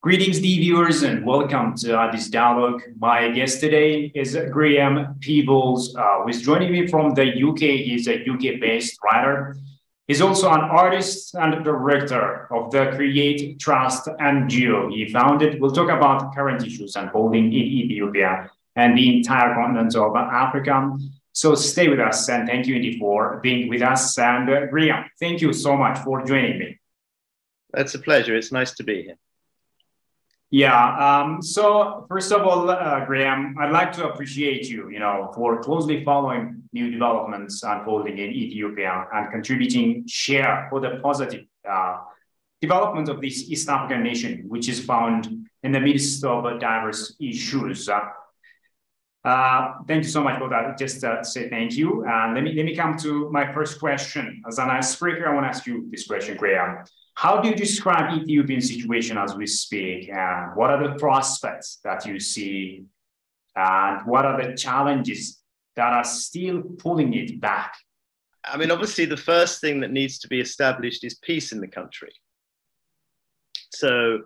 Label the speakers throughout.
Speaker 1: Greetings, dear viewers, and welcome to this dialogue. My guest today is Graham Peebles, who is joining me from the UK. He's a UK-based writer. He's also an artist and director of the Create Trust NGO he founded. We'll talk about current issues unfolding in Ethiopia and the entire continent of Africa. So stay with us, and thank you indeed for being with us. And Graham, thank you so much for joining me.
Speaker 2: It's a pleasure. It's nice to be here.
Speaker 1: Yeah. So first of all, Graham, I'd like to appreciate you, for closely following new developments unfolding in Ethiopia and contributing share for the positive development of this East African nation, which is found in the midst of diverse issues. Thank you so much for that. Just say thank you. And let me come to my first question. As an icebreaker, I want to ask you this question, Graham. How do you describe Ethiopian situation as we speak? And what are the prospects that you see? And what are the challenges that are still pulling it back?
Speaker 2: I mean, obviously, the first thing that needs to be established is peace in the country. So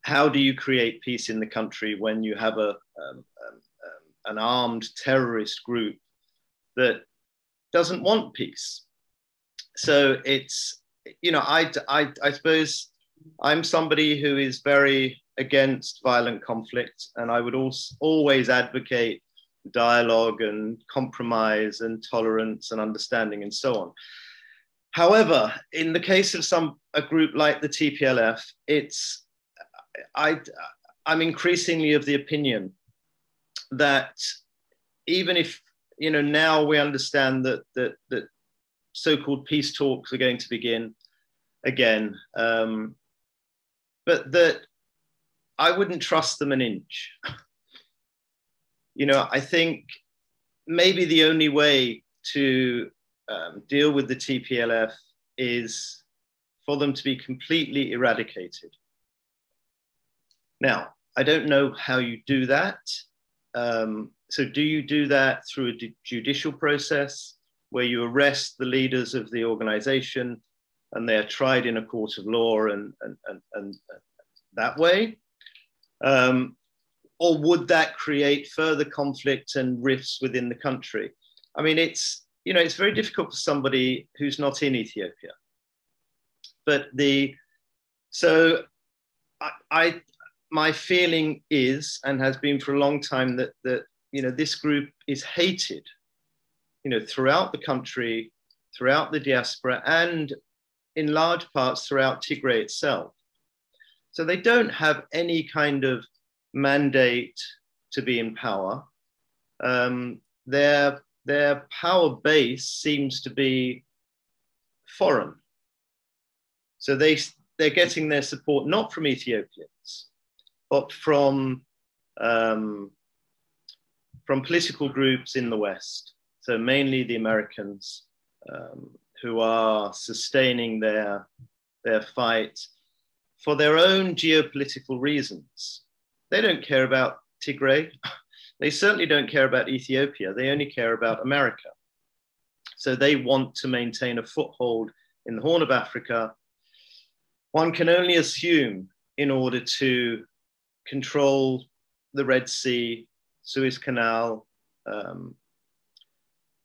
Speaker 2: how do you create peace in the country when you have an armed terrorist group that doesn't want peace? So it's, I suppose I'm somebody who is very against violent conflict, and I would always advocate dialogue and compromise and tolerance and understanding and so on. However, in the case of a group like the TPLF, I'm increasingly of the opinion that even if now we understand that so-called peace talks are going to begin again, but that I wouldn't trust them an inch. I think maybe the only way to deal with the TPLF is for them to be completely eradicated. Now, I don't know how you do that. So do you do that through a judicial process where you arrest the leaders of the organization and they are tried in a court of law and that way? Or would that create further conflict and rifts within the country? I mean, it's very difficult for somebody who's not in Ethiopia. But my feeling is, and has been for a long time, that this group is hated, throughout the country, throughout the diaspora, and in large parts throughout Tigray itself. So they don't have any kind of mandate to be in power. Their power base seems to be foreign. So they're getting their support not from Ethiopians, but from political groups in the West. So mainly the Americans, who are sustaining their fight for their own geopolitical reasons. They don't care about Tigray. They certainly don't care about Ethiopia. They only care about America. So they want to maintain a foothold in the Horn of Africa. One can only assume in order to control the Red Sea, Suez Canal,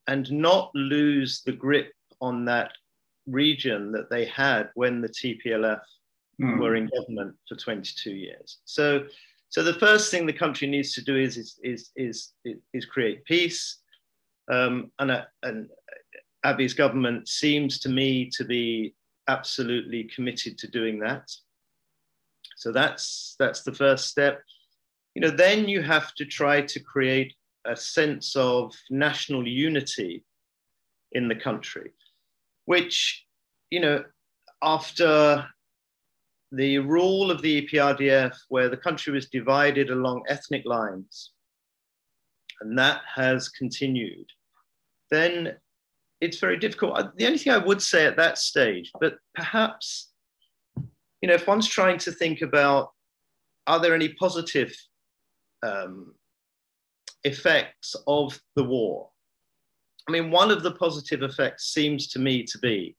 Speaker 2: and not lose the grip on that region that they had when the TPLF were in government for 22 years. So the first thing the country needs to do is create peace. And Abiy's government seems to me to be absolutely committed to doing that. So that's the first step. Then you have to try to create a sense of national unity in the country, which, after the rule of the EPRDF, where the country was divided along ethnic lines, and that has continued, then it's very difficult. The only thing I would say at that stage, but perhaps, if one's trying to think about, are there any positive effects of the war? I mean, one of the positive effects seems to me to be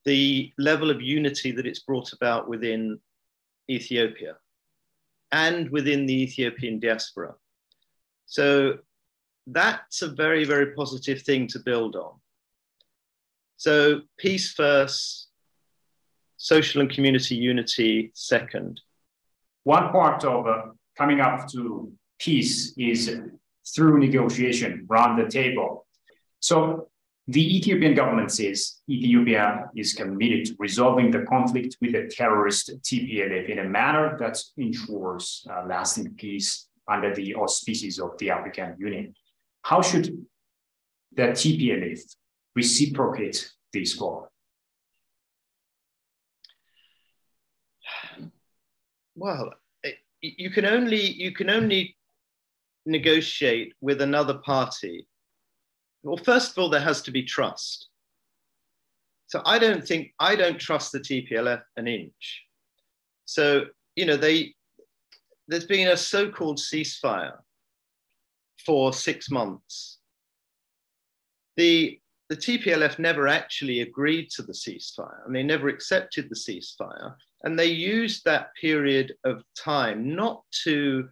Speaker 2: the level of unity that it's brought about within Ethiopia and within the Ethiopian diaspora. So that's a very, very positive thing to build on. So peace first, social and community unity second.
Speaker 1: One part of coming up to peace is through negotiation around the table. So the Ethiopian government says Ethiopia is committed to resolving the conflict with the terrorist TPLF in a manner that ensures lasting peace under the auspices of the African Union. How should the TPLF reciprocate this call?
Speaker 2: Well, you can only negotiate with another party. Well, first of all, there has to be trust. So I don't trust the TPLF an inch. So, there's been a so-called ceasefire for 6 months. The TPLF never actually agreed to the ceasefire, and they never accepted the ceasefire. And they used that period of time not to,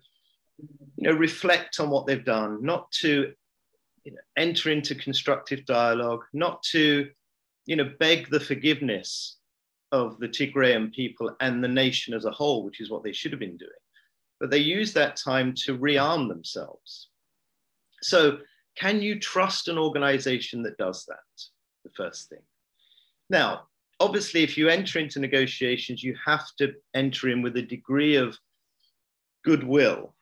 Speaker 2: reflect on what they've done, not to, enter into constructive dialogue, not to, beg the forgiveness of the Tigrayan people and the nation as a whole, which is what they should have been doing. But they used that time to rearm themselves. So can you trust an organization that does that? The first thing. Now, obviously, if you enter into negotiations, you have to enter in with a degree of goodwill.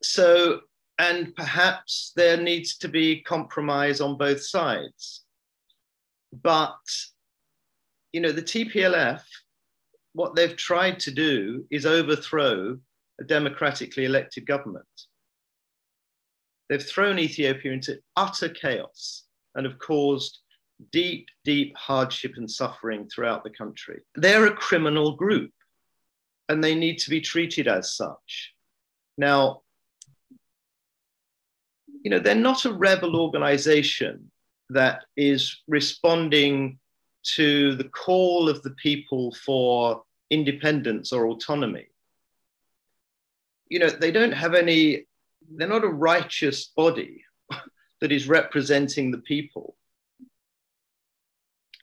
Speaker 2: So, and perhaps there needs to be compromise on both sides. But, the TPLF, what they've tried to do is overthrow a democratically elected government. They've thrown Ethiopia into utter chaos and have caused deep, deep hardship and suffering throughout the country. They're a criminal group and they need to be treated as such. Now, they're not a rebel organization that is responding to the call of the people for independence or autonomy. They don't have any, they're not a righteous body that is representing the people.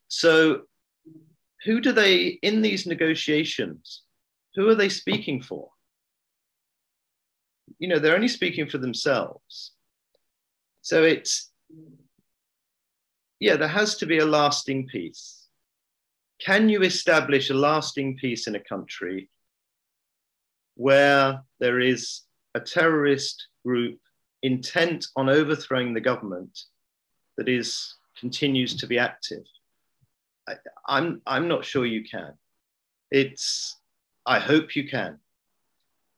Speaker 2: So who do they, in these negotiations, who are they speaking for? They're only speaking for themselves. So there has to be a lasting peace. Can you establish a lasting peace in a country where there is a terrorist group intent on overthrowing the government that continues to be active? I'm not sure you can. I hope you can.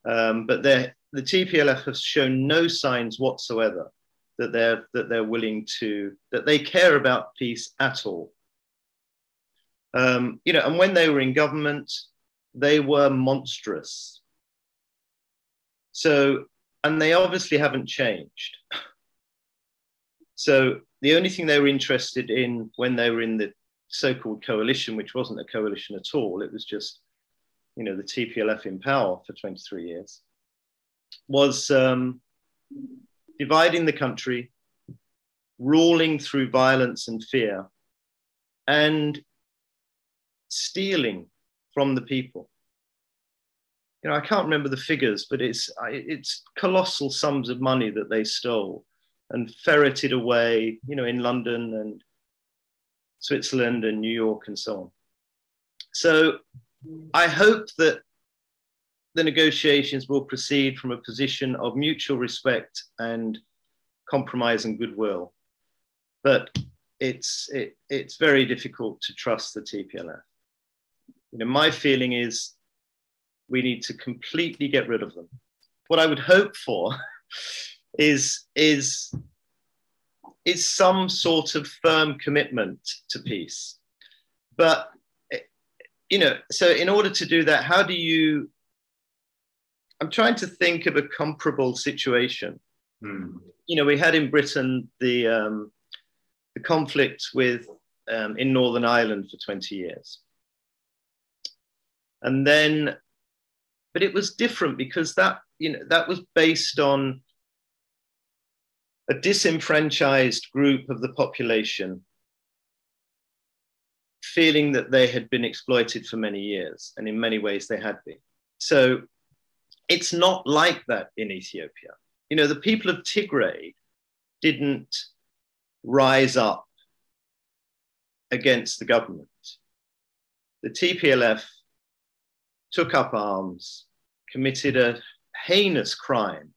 Speaker 2: But the TPLF has shown no signs whatsoever that they're willing to, that they care about peace at all. And when they were in government, they were monstrous. So, and they obviously haven't changed. So the only thing they were interested in when they were in the so-called coalition, which wasn't a coalition at all, it was just, the TPLF in power for 23 years, was dividing the country, ruling through violence and fear, and stealing from the people. I can't remember the figures, but it's colossal sums of money that they stole and ferreted away, in London and Switzerland and New York and so on. So I hope that the negotiations will proceed from a position of mutual respect and compromise and goodwill. But it's very difficult to trust the TPLF. My feeling is we need to completely get rid of them. What I would hope for is some sort of firm commitment to peace. But, so in order to do that, I'm trying to think of a comparable situation. We had in Britain the conflict in Northern Ireland for 20 years. And then, but it was different because that, that was based on a disenfranchised group of the population feeling that they had been exploited for many years, and in many ways they had been. So it's not like that in Ethiopia. The people of Tigray didn't rise up against the government. The TPLF took up arms, committed a heinous crime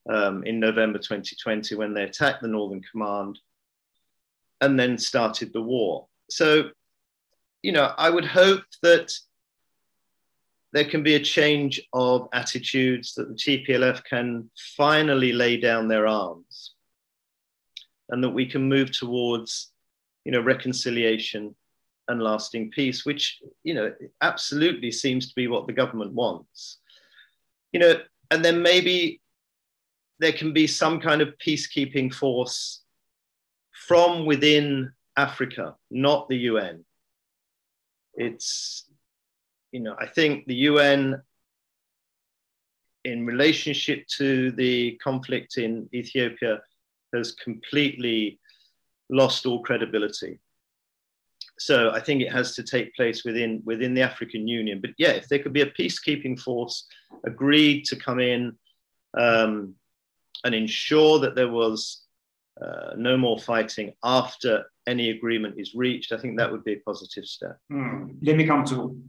Speaker 2: in November 2020 when they attacked the Northern Command and then started the war. So, I would hope that there can be a change of attitudes, that the TPLF can finally lay down their arms, and that we can move towards, reconciliation and lasting peace, which, absolutely seems to be what the government wants. And then maybe there can be some kind of peacekeeping force from within Africa, not the UN. It's, I think the UN, in relationship to the conflict in Ethiopia, has completely lost all credibility. So I think it has to take place within the African Union. But yeah, if there could be a peacekeeping force agreed to come in and ensure that there was no more fighting after any agreement is reached, I think that would be a positive step.
Speaker 1: Let me come to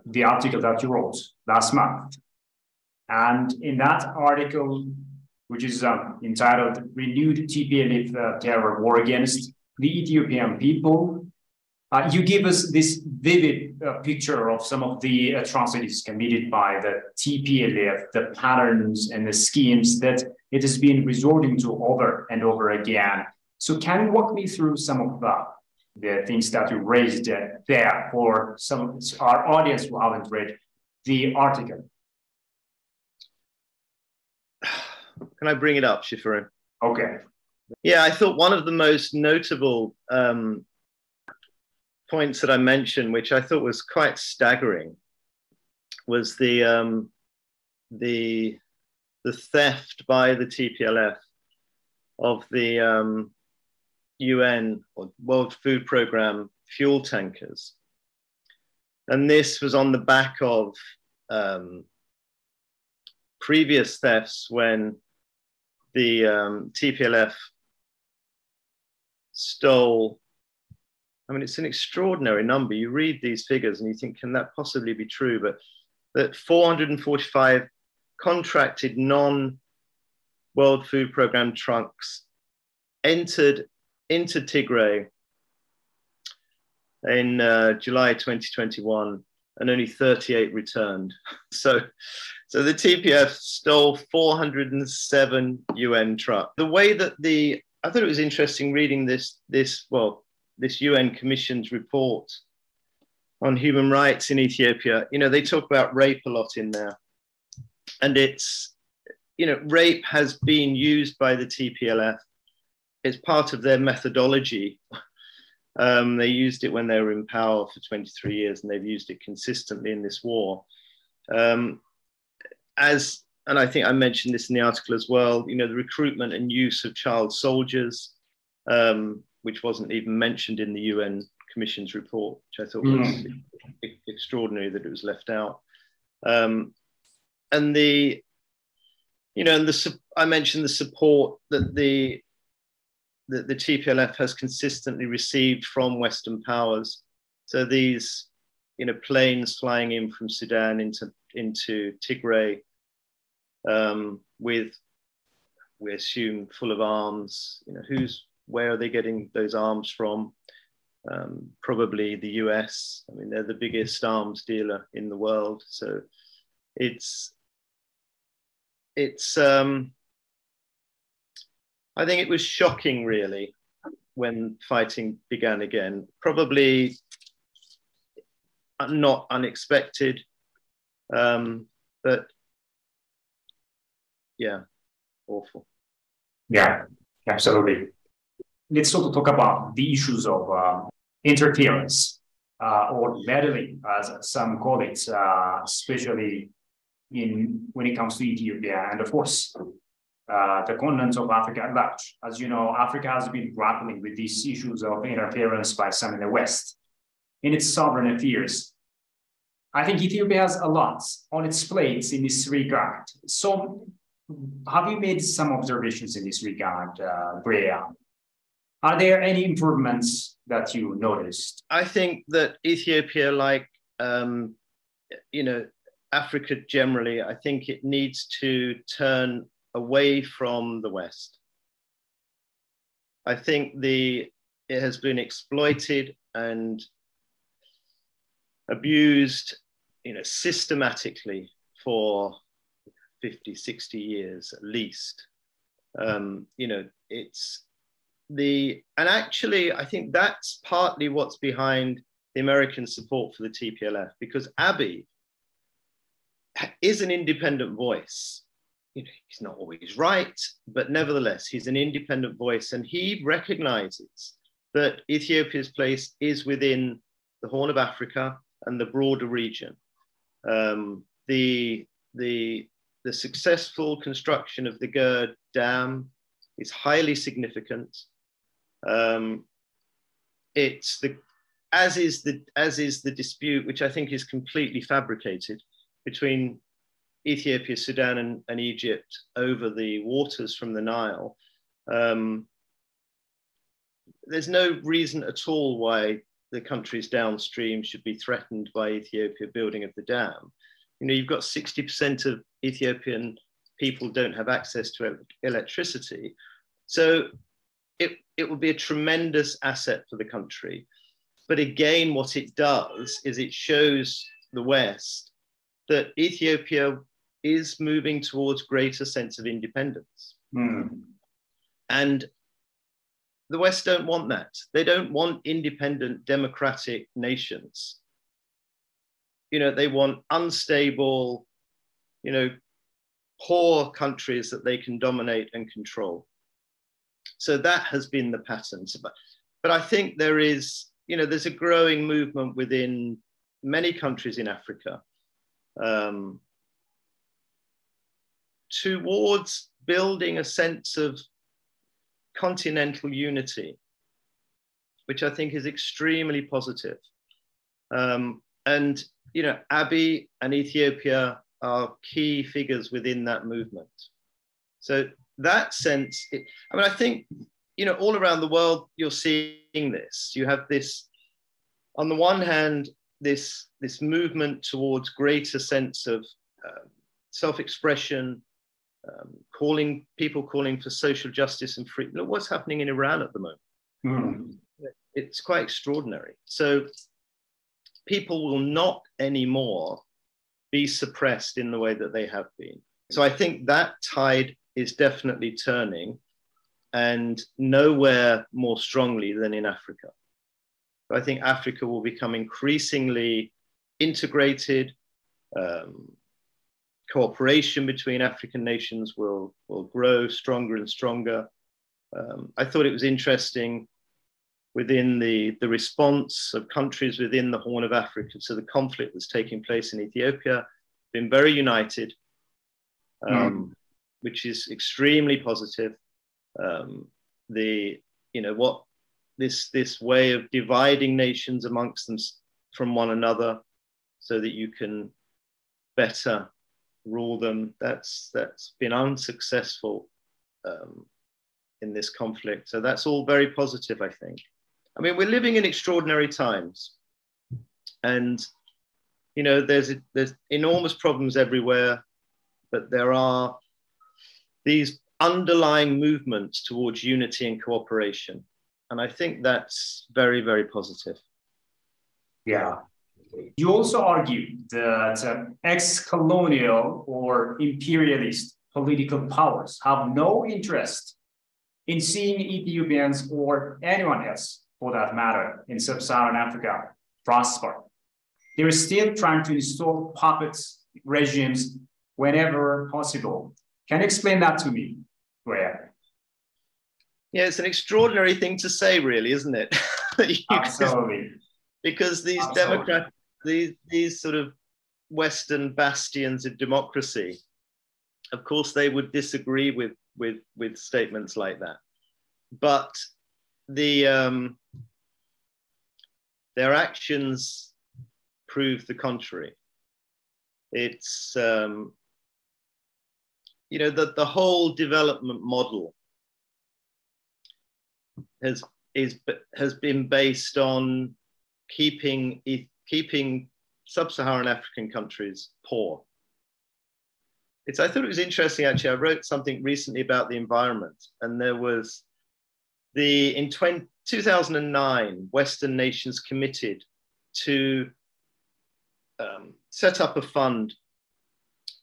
Speaker 1: the article that you wrote last month. And in that article, which is entitled Renewed TPLF Terror War Against the Ethiopian People, you give us this vivid picture of some of the atrocities committed by the TPLF, the patterns and the schemes that it has been resorting to over and over again. So can you walk me through some of the things that you raised there for some of our audience who haven't read the article?
Speaker 2: Can I bring it up, Shifarin?
Speaker 1: Okay.
Speaker 2: Yeah, I thought one of the most notable points that I mentioned, which I thought was quite staggering, was the theft by the TPLF of the UN or World Food Programme fuel tankers. And this was on the back of previous thefts when the TPLF stole, it's an extraordinary number. You read these figures and you think, can that possibly be true? But that 445 contracted non-World Food Programme trucks entered into Tigray in July 2021, and only 38 returned. So the TPLF stole 407 UN trucks. The way that I thought it was interesting reading this UN Commission's report on human rights in Ethiopia. They talk about rape a lot in there. And it's, rape has been used by the TPLF. It's part of their methodology. They used it when they were in power for 23 years, and they've used it consistently in this war. And I think I mentioned this in the article as well, the recruitment and use of child soldiers, which wasn't even mentioned in the UN Commission's report, which I thought was extraordinary that it was left out. And I mentioned the support that the TPLF has consistently received from Western powers. So these, planes flying in from Sudan into Tigray, with, we assume, full of arms. Where are they getting those arms from? Probably the US. They're the biggest arms dealer in the world. So it's I think it was shocking, really, when fighting began again. Probably not unexpected, but yeah, awful.
Speaker 1: Yeah, absolutely. Let's also talk about the issues of interference or meddling, as some call it, especially when it comes to Ethiopia, and of course, the continent of Africa at large. As you know, Africa has been grappling with these issues of interference by some in the West in its sovereign affairs. I think Ethiopia has a lot on its plate in this regard. So, have you made some observations in this regard, Brea? Are there any improvements that you noticed?
Speaker 2: I think that Ethiopia, like Africa generally, I think it needs to turn away from the West. I think it has been exploited and abused, systematically for 50, 60 years at least. And actually, I think that's partly what's behind the American support for the TPLF, because Abiy is an independent voice. He's not always right, but nevertheless, he's an independent voice, and he recognizes that Ethiopia's place is within the Horn of Africa and the broader region. The successful construction of the Gerd Dam is highly significant. As is the dispute, which I think is completely fabricated, between Ethiopia, Sudan, and Egypt over the waters from the Nile. There's no reason at all why the countries downstream should be threatened by Ethiopia building of the dam. You've got 60% of Ethiopian people don't have access to electricity. So it would be a tremendous asset for the country. But again, what it does is it shows the West that Ethiopia is moving towards greater sense of independence. And the West don't want that. They don't want independent democratic nations. They want unstable, poor countries that they can dominate and control. So that has been the pattern. But I think there's a growing movement within many countries in Africa towards building a sense of continental unity, which I think is extremely positive. And Abiy and Ethiopia are key figures within that movement. So that sense, I think, all around the world, you're seeing this. You have this, on the one hand, this movement towards greater sense of self-expression, people calling for social justice and freedom. Look what's happening in Iran at the moment. It's quite extraordinary. So people will not anymore be suppressed in the way that they have been. So I think that tide is definitely turning, and nowhere more strongly than in Africa. I think Africa will become increasingly integrated. Cooperation between African nations will grow stronger and stronger. I thought it was interesting within the response of countries within the Horn of Africa to the conflict that's taking place in Ethiopia, been very united, which is extremely positive. This way of dividing nations amongst them from one another so that you can better rule them, that's been unsuccessful in this conflict. So that's all very positive, I think. I mean, we're living in extraordinary times, and there's enormous problems everywhere, but there are these underlying movements towards unity and cooperation, and I think that's very, very positive.
Speaker 1: Yeah. You also argue that ex-colonial or imperialist political powers have no interest in seeing Ethiopians, or anyone else for that matter, in sub-Saharan Africa prosper. They're still trying to install puppet regimes whenever possible. Can you explain that to me, Brea?
Speaker 2: Yeah, it's an extraordinary thing to say, really, isn't it?
Speaker 1: Absolutely.
Speaker 2: because these democrats, these sort of Western bastions of democracy, of course, they would disagree with statements like that. But their actions prove the contrary. It's the whole development model has been based on keeping sub-Saharan African countries poor. I thought it was interesting, actually. I wrote something recently about the environment, and there was in 2009, Western nations committed to set up a fund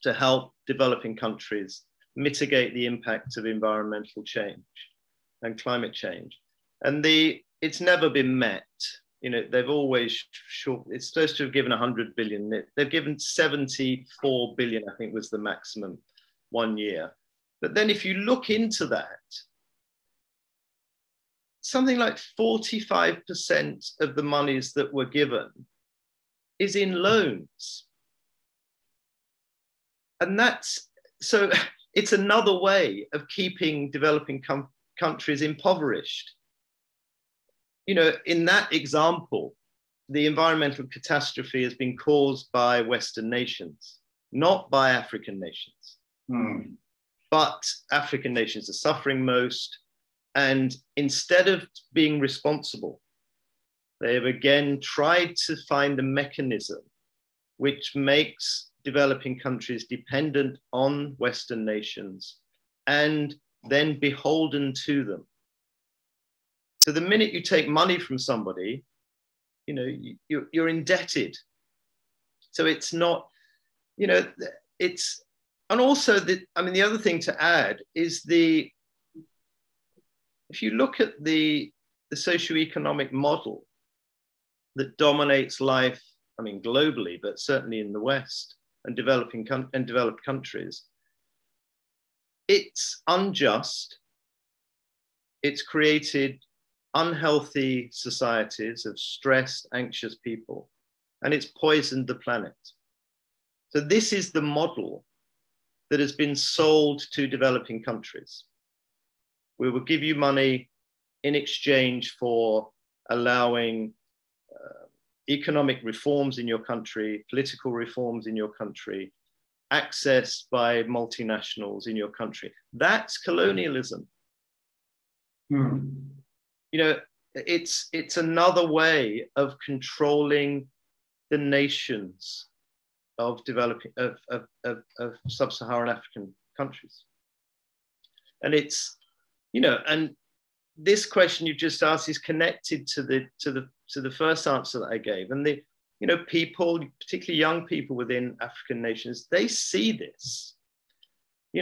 Speaker 2: to help developing countries mitigate the impact of environmental change and climate change. And it's never been met. They've always it's supposed to have given 100 billion. They've given 74 billion, I think was the maximum one year. But then if you look into that, something like 45% of the monies that were given is in loans. And so it's another way of keeping developing countries impoverished. In that example, the environmental catastrophe has been caused by Western nations, not by African nations. But African nations are suffering most. And instead of being responsible, they have again tried to find a mechanism which makes developing countries dependent on Western nations and then beholden to them. So the minute you take money from somebody, you're indebted. So it's not, and also the other thing to add is if you look at the socioeconomic model that dominates life, globally, but certainly in the West and developed countries, it's unjust. It's created unhealthy societies of stressed, anxious people, and it's poisoned the planet. So this is the model that has been sold to developing countries. We will give you money in exchange for allowing economic reforms in your country, political reforms in your country, access by multinationals in your country. That's colonialism. It's another way of controlling the nations of developing of sub-Saharan African countries. And it's and this question you just asked is connected to the first answer that I gave. And people, particularly young people within African nations, they see this.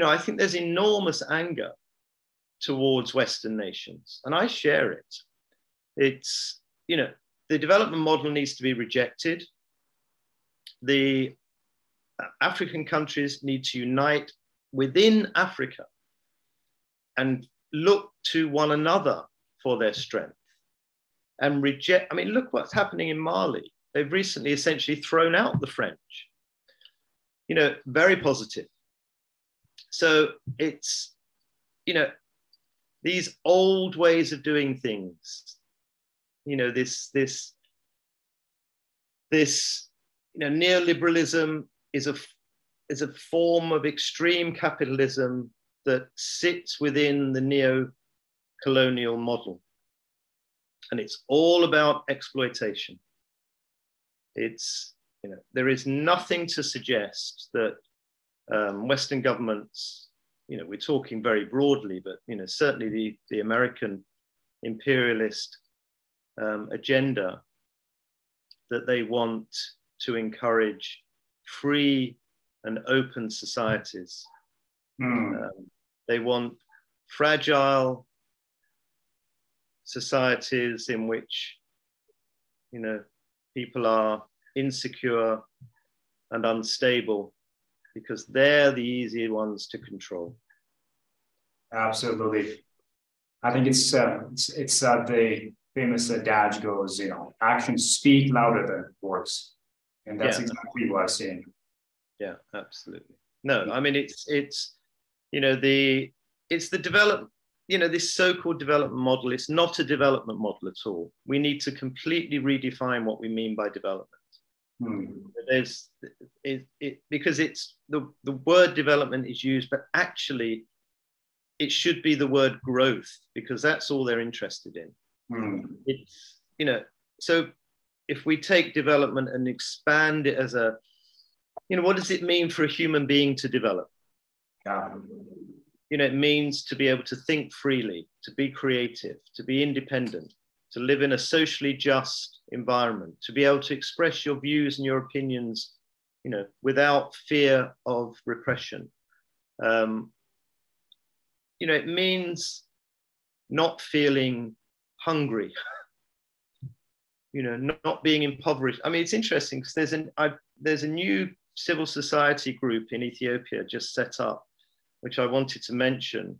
Speaker 2: I think there's enormous anger towards Western nations, and I share it. It's, the development model needs to be rejected. The African countries need to unite within Africa and look to one another for their strength and reject. Look what's happening in Mali. They've recently essentially thrown out the French. Very positive. So it's, these old ways of doing things, this neoliberalism is a form of extreme capitalism that sits within the neo-colonial model. And it's all about exploitation. It's, there is nothing to suggest that Western governments, we're talking very broadly, but certainly the American imperialist agenda, that they want to encourage free and open societies. They want fragile societies in which, people are insecure and unstable because they're the easy ones to control.
Speaker 1: Absolutely. I think it's the famous adage goes, you know, actions speak louder than words. And that's exactly what I'm saying.
Speaker 2: Yeah, absolutely. No, I mean, it's you know, it's the development, you know, this so-called development model. It's not a development model at all. We need to completely redefine what we mean by development. There's because it's the word development is used, but actually it should be the word growth, because that's all they're interested in. It's, you know, so if we take development and expand it as a, you know, what does it mean for a human being to develop? You know, it means to be able to think freely, to be creative, to be independent, to live in a socially just environment, to be able to express your views and your opinions, you know, without fear of repression. You know, it means not feeling hungry, you know, not being impoverished. I mean, it's interesting because there's a new civil society group in Ethiopia just set up, which I wanted to mention,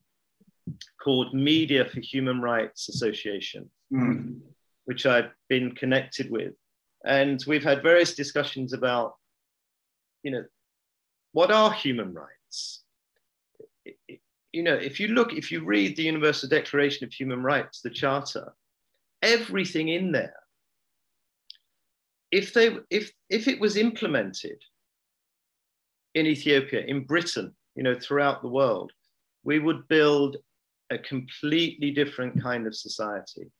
Speaker 2: called Media for Human Rights Association, which I've been connected with. And we've had various discussions about, you know, what are human rights? You know, if you read the Universal Declaration of Human Rights, the Charter, everything in there, if it was implemented in Ethiopia, in Britain, you know, throughout the world, we would build a completely different kind of society.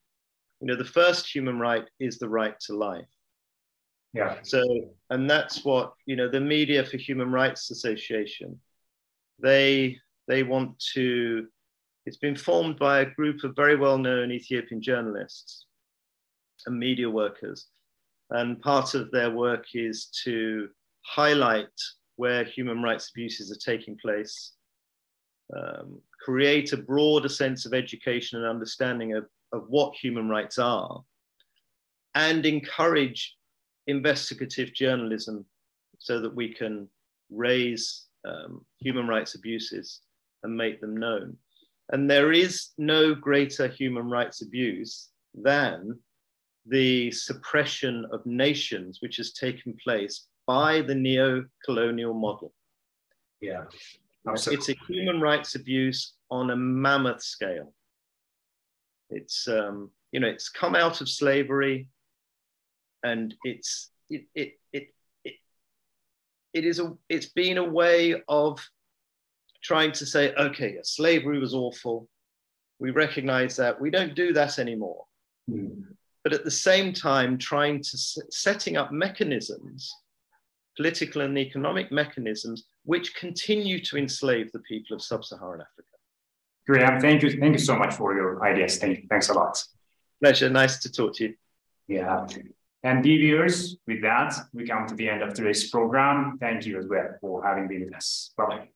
Speaker 2: You know, the first human right is the right to life.
Speaker 1: Yeah.
Speaker 2: So, and that's what, you know, the Media for Human Rights Association, they want to, it's been formed by a group of very well-known Ethiopian journalists and media workers. And part of their work is to highlight where human rights abuses are taking place, create a broader sense of education and understanding of what human rights are, and encourage investigative journalism so that we can raise human rights abuses and make them known. And there is no greater human rights abuse than the suppression of nations, which has taken place by the neo-colonial model.
Speaker 1: Yeah,
Speaker 2: absolutely. It's a human rights abuse on a mammoth scale. It's you know, it's come out of slavery, and it's been a way of trying to say, okay, slavery was awful. We recognize that. We don't do that anymore. But at the same time, trying to setting up mechanisms, political and economic mechanisms, which continue to enslave the people of sub-Saharan Africa.
Speaker 1: Graham, thank you so much for your ideas. Thanks a lot.
Speaker 2: Pleasure. Nice to talk to you.
Speaker 1: Yeah. And dear viewers, with that, we come to the end of today's program. Thank you as well for having been with us. Bye-bye.